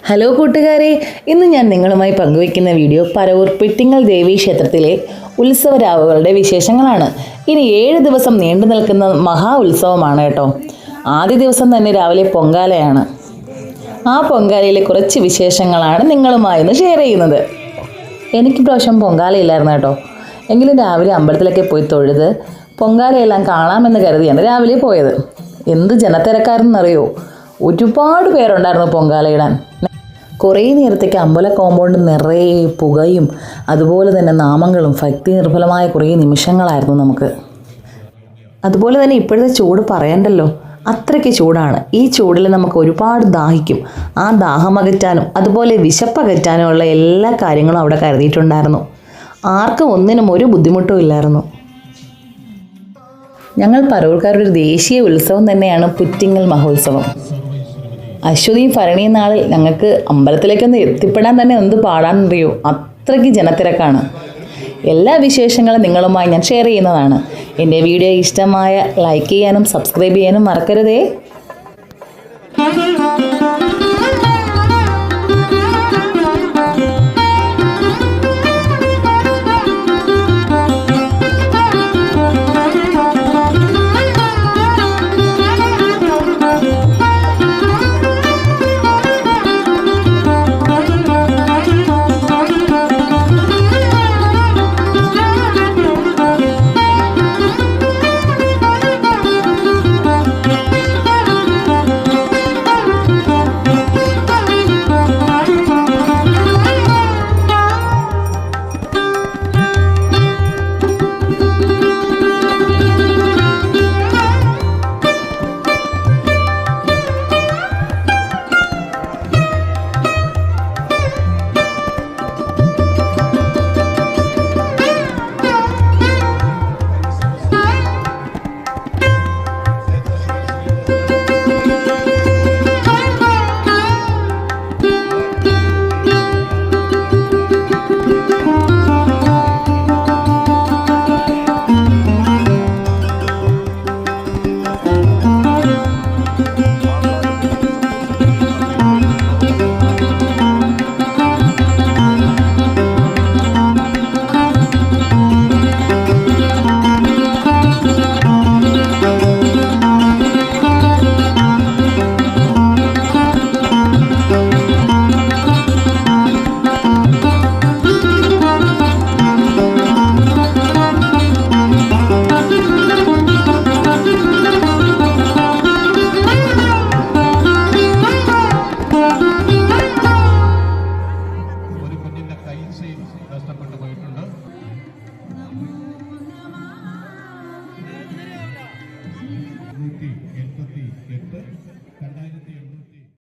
Hello കൂട്ടുകാരെ, ഇന്ന് ഞാൻ നിങ്ങളുമായി പങ്കുവയ്ക്കുന്ന വീഡിയോ പരവൂർ പെട്ടിങ്ങൽ ദേവീ ക്ഷേത്രത്തിലെ ഉത്സവരാവുകളുടെ വിശേഷങ്ങളാണ്. ഇനി 7 ദിവസം നീണ്ടു നിൽക്കുന്ന മഹാ ഉത്സവമാണ് കേട്ടോ. ആദ്യ ദിവസം തന്നെ രാവിലെ പൊങ്കാലയാണ്. ആ പൊങ്കാലയിലെ കുറച്ച് വിശേഷങ്ങളാണ് നിങ്ങളുമായി ഇന്ന് ഷെയർ ചെയ്യുന്നത്. എനിക്ക് പ്രാവശ്യം പൊങ്കാലയില്ലായിരുന്നു കേട്ടോ. എങ്കിലും രാവിലെ അമ്പലത്തിലൊക്കെ പോയി തൊഴുത് പൊങ്കാലയെല്ലാം കാണാമെന്ന് കരുതിയാണ് രാവിലെ പോയത്. എന്ത് ജനത്തിരക്കാരെന്നറിയോ, ഒരുപാട് പേരുണ്ടായിരുന്നു പൊങ്കാലയിടാൻ. കുറേ നേരത്തേക്ക് അമ്പല കോമ്പൗണ്ട് നിറയെ പുകയും അതുപോലെ തന്നെ നാമങ്ങളും ഭക്തി നിർഭലമായ കുറേ നിമിഷങ്ങളായിരുന്നു നമുക്ക്. അതുപോലെ തന്നെ ഇപ്പോഴത്തെ ചൂട് പറയണ്ടല്ലോ, അത്രയ്ക്ക് ചൂടാണ്. ഈ ചൂടിൽ നമുക്ക് ഒരുപാട് ദാഹിക്കും. ആ ദാഹമകറ്റാനും അതുപോലെ വിശപ്പകറ്റാനും ഉള്ള എല്ലാ കാര്യങ്ങളും അവിടെ കരുതിയിട്ടുണ്ടായിരുന്നു. ആർക്കും ഒന്നിനും ഒരു ബുദ്ധിമുട്ടും ഇല്ലായിരുന്നു. ഞങ്ങൾ പരവൂർക്കാരുടെ ഒരു ദേശീയ ഉത്സവം തന്നെയാണ് പുറ്റിങ്ങൽ മഹോത്സവം. അശ്വതി ഭരണി നാളിൽ ഞങ്ങൾക്ക് അമ്പലത്തിലേക്കൊന്ന് എത്തിപ്പെടാൻ തന്നെ എന്ത് പാടാണെന്നറിയോ, അത്രയ്ക്ക് ജനത്തിരക്കാണ്. എല്ലാ വിശേഷങ്ങളും നിങ്ങളുമായി ഞാൻ ഷെയർ ചെയ്യുന്നതാണ്. എൻ്റെ വീഡിയോ ഇഷ്ടമായ ലൈക്ക് ചെയ്യാനും സബ്സ്ക്രൈബ് ചെയ്യാനും മറക്കരുതേ.